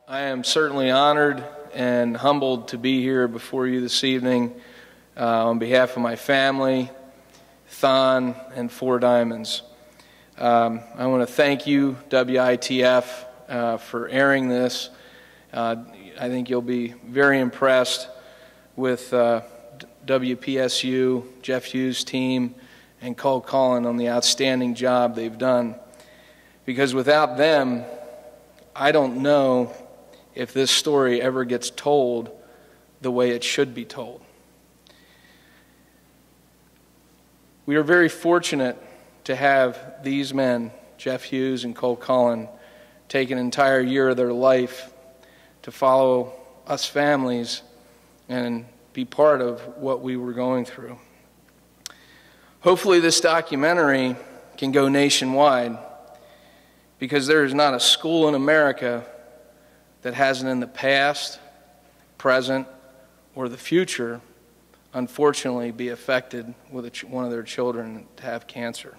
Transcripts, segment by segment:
I am certainly honored and humbled to be here before you this evening on behalf of my family, Thon, and Four Diamonds. I want to thank you, WITF, for airing this. I think you'll be very impressed with WPSU, Jeff Hughes' team, and Cole Collin on the outstanding job they've done. Because without them, I don't know if this story ever gets told the way it should be told. We are very fortunate to have these men, Jeff Hughes and Cole Collin, take an entire year of their life to follow us families and be part of what we were going through. Hopefully this documentary can go nationwide, because there is not a school in America that hasn't in the past, present, or the future, unfortunately, be affected with one of their children to have cancer.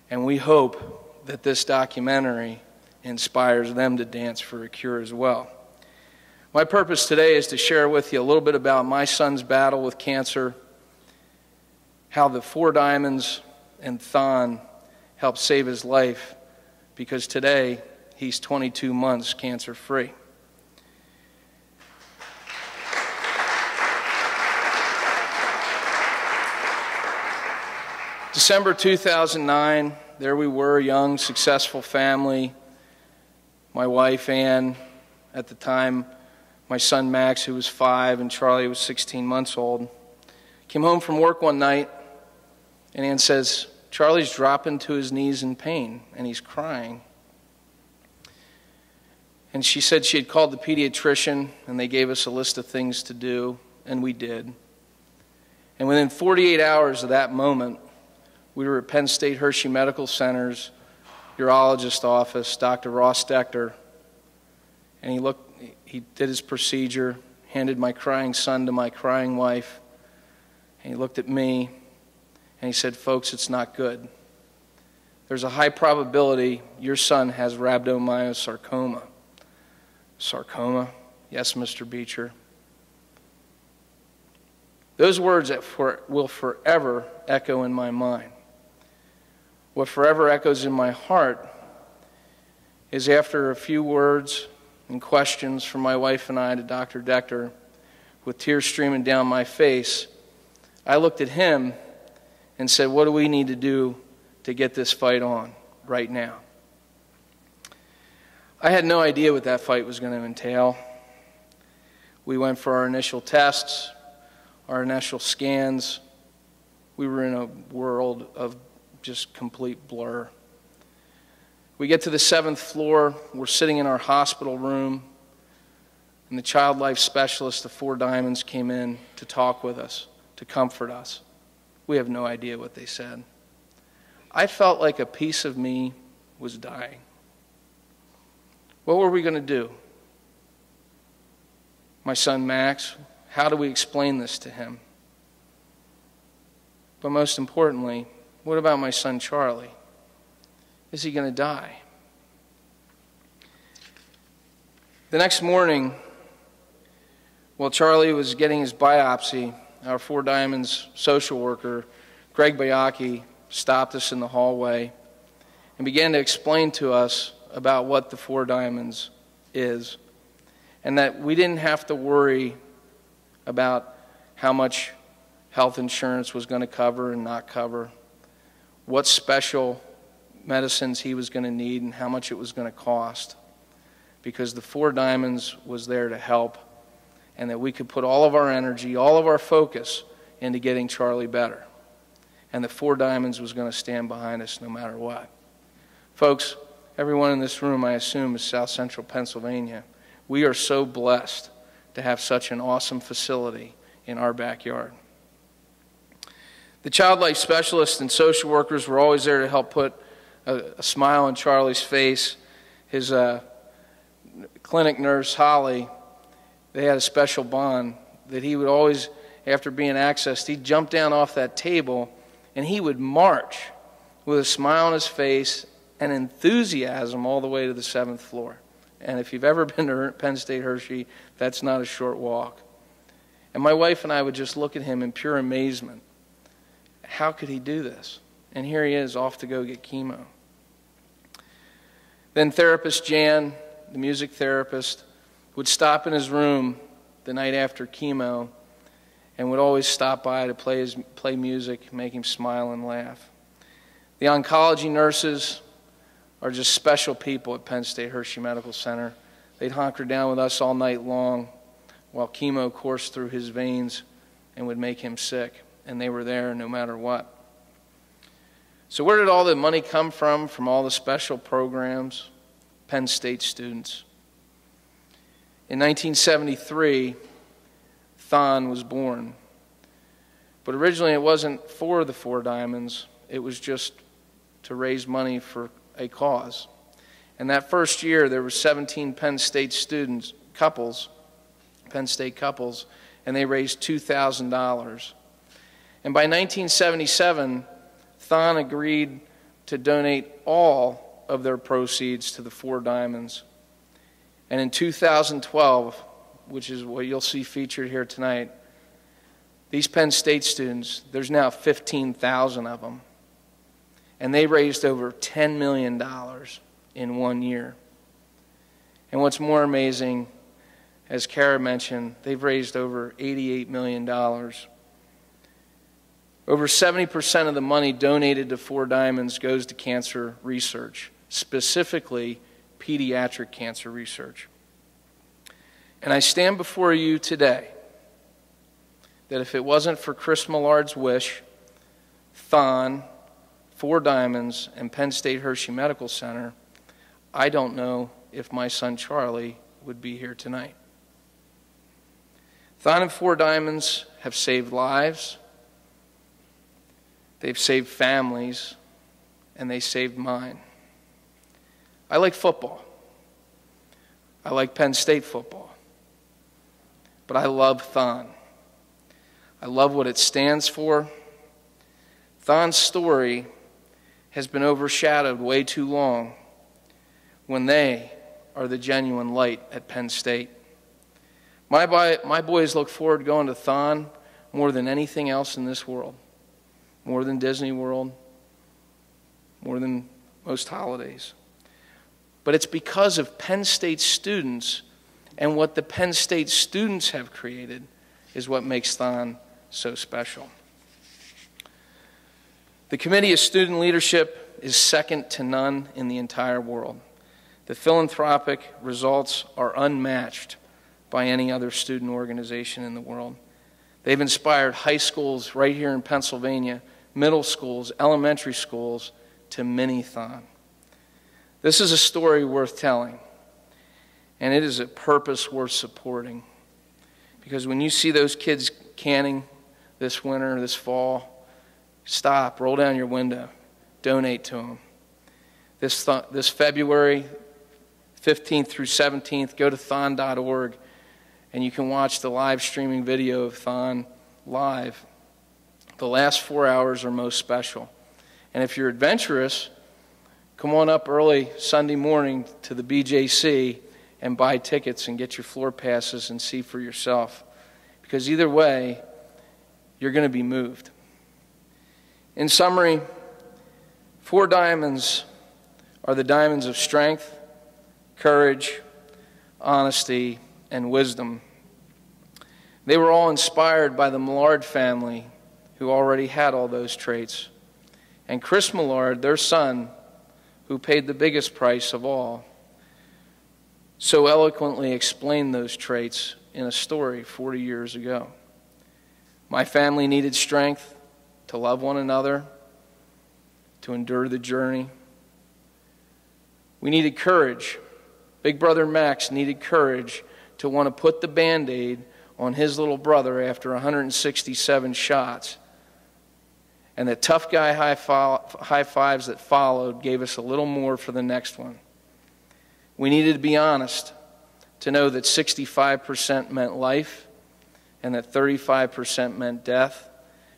And we hope that this documentary inspires them to dance for a cure as well. My purpose today is to share with you a little bit about my son's battle with cancer, how the Four Diamonds and Thon helped save his life, because today he's 22 months cancer-free. December 2009, there we were, a young, successful family. My wife, Ann, at the time, my son, Max, who was 5, and Charlie was 16 months old, came home from work one night, and Ann says, "Charlie's dropping to his knees in pain, and he's crying." And she said she had called the pediatrician, and they gave us a list of things to do, and we did. And within 48 hours of that moment, we were at Penn State Hershey Medical Center's urologist office, Dr. Ross Dector, and he did his procedure, handed my crying son to my crying wife, and he looked at me, and he said, "Folks, it's not good. There's a high probability your son has rhabdomyosarcoma." Sarcoma? Yes, Mr. Beecher. Those words will forever echo in my mind. What forever echoes in my heart is after a few words and questions from my wife and I to Dr. Dector, with tears streaming down my face, I looked at him and said, "What do we need to do to get this fight on right now?" I had no idea what that fight was going to entail. We went for our initial tests, our initial scans. We were in a world of just complete blur. We get to the 7th floor. We're sitting in our hospital room, and the child life specialist of Four Diamonds came in to talk with us, to comfort us. We have no idea what they said. I felt like a piece of me was dying. What were we going to do? My son Max, how do we explain this to him? But most importantly, what about my son Charlie? Is he going to die? The next morning, while Charlie was getting his biopsy, our Four Diamonds social worker, Greg Bayaki, stopped us in the hallway and began to explain to us about what the Four Diamonds is, and that we didn't have to worry about how much health insurance was going to cover and not cover, what special medicines he was going to need and how much it was going to cost, because the Four Diamonds was there to help, and that we could put all of our energy, all of our focus into getting Charlie better. And the Four Diamonds was going to stand behind us no matter what. Folks, everyone in this room, I assume, is South Central Pennsylvania. We are so blessed to have such an awesome facility in our backyard. The child life specialists and social workers were always there to help put a smile on Charlie's face. His clinic nurse, Holly, they had a special bond that he would always, after being accessed, he'd jump down off that table and he would march with a smile on his face and enthusiasm all the way to the 7th floor. And if you've ever been to Penn State Hershey, that's not a short walk. And my wife and I would just look at him in pure amazement. How could he do this? And here he is, off to go get chemo. Then therapist Jan, the music therapist, would stop in his room the night after chemo and would always stop by to play music, make him smile and laugh. The oncology nurses are just special people at Penn State Hershey Medical Center. They'd hunker down with us all night long while chemo coursed through his veins and would make him sick. And they were there no matter what. So where did all the money come from all the special programs? Penn State students. In 1973, THON was born. But originally it wasn't for the Four Diamonds. It was just to raise money for a cause. And that first year there were 17 Penn State students, Penn State couples, and they raised $2,000. And by 1977, THON agreed to donate all of their proceeds to the Four Diamonds. And in 2012, which is what you'll see featured here tonight, these Penn State students, there's now 15,000 of them. And they raised over $10 million in 1 year. And what's more amazing, as Kara mentioned, they've raised over $88 million. Over 70% of the money donated to Four Diamonds goes to cancer research, specifically pediatric cancer research. And I stand before you today that if it wasn't for Chris Millard's wish, THON, Four Diamonds, and Penn State Hershey Medical Center, I don't know if my son Charlie would be here tonight. THON and Four Diamonds have saved lives, they've saved families, and they saved mine. I like football. I like Penn State football. But I love THON. I love what it stands for. THON's story has been overshadowed way too long when they are the genuine light at Penn State. My boys look forward to going to THON more than anything else in this world. More than Disney World, more than most holidays. But it's because of Penn State students, and what the Penn State students have created is what makes THON so special. The Committee of Student Leadership is second to none in the entire world. The philanthropic results are unmatched by any other student organization in the world. They've inspired high schools right here in Pennsylvania, middle schools, elementary schools, to mini-thon. This is a story worth telling, and it is a purpose worth supporting. Because when you see those kids canning this winter, this fall, stop, roll down your window, donate to them. This February 15th through 17th, go to thon.org, and you can watch the live streaming video of THON live. The last 4 hours are most special. And if you're adventurous, come on up early Sunday morning to the BJC and buy tickets and get your floor passes and see for yourself. Because either way, you're going to be moved. In summary, Four Diamonds are the diamonds of strength, courage, honesty, and wisdom. They were all inspired by the Millard family, who already had all those traits. And Chris Millard, their son, who paid the biggest price of all, so eloquently explained those traits in a story 40 years ago. My family needed strength to love one another, to endure the journey. We needed courage. Big brother Max needed courage to want to put the Band-Aid on his little brother after 167 shots. And the tough guy high fives that followed gave us a little more for the next one. We needed to be honest, to know that 65% meant life and that 35% meant death.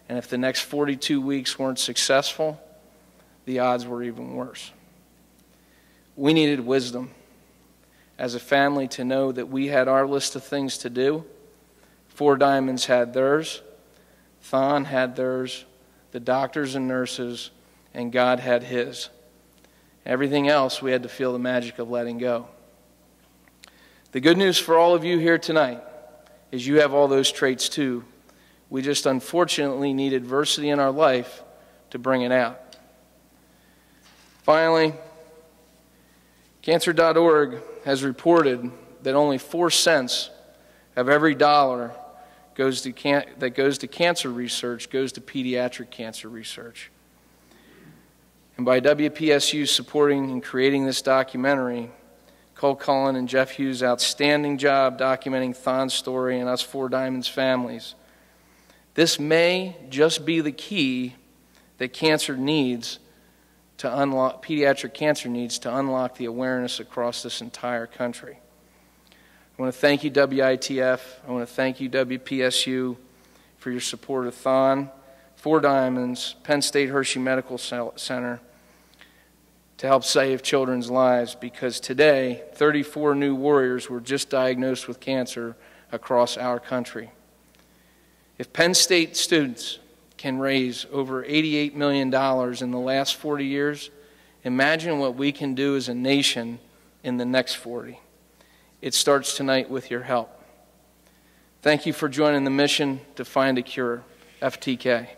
And if the next 42 weeks weren't successful, the odds were even worse. We needed wisdom. as a family to know that we had our list of things to do. Four Diamonds had theirs. Thon had theirs. The doctors and nurses, and God had His. Everything else we had to feel the magic of letting go. The good news for all of you here tonight is you have all those traits too. We just unfortunately need adversity in our life to bring it out. Finally, Cancer.org has reported that only 4 cents of every dollar that goes to cancer research goes to pediatric cancer research. And by WPSU supporting and creating this documentary, Cole Cullen and Jeff Hughes' outstanding job documenting Thon's story and us Four Diamonds families, this may just be the key that cancer needs to unlock, pediatric cancer needs to unlock the awareness across this entire country. I want to thank you, WITF. I want to thank you, WPSU, for your support of Thon, Four Diamonds, Penn State Hershey Medical Center, to help save children's lives, because today 34 new warriors were just diagnosed with cancer across our country. If Penn State students can raise over $88 million in the last 40 years, imagine what we can do as a nation in the next 40. It starts tonight with your help. Thank you for joining the mission to find a cure. FTK.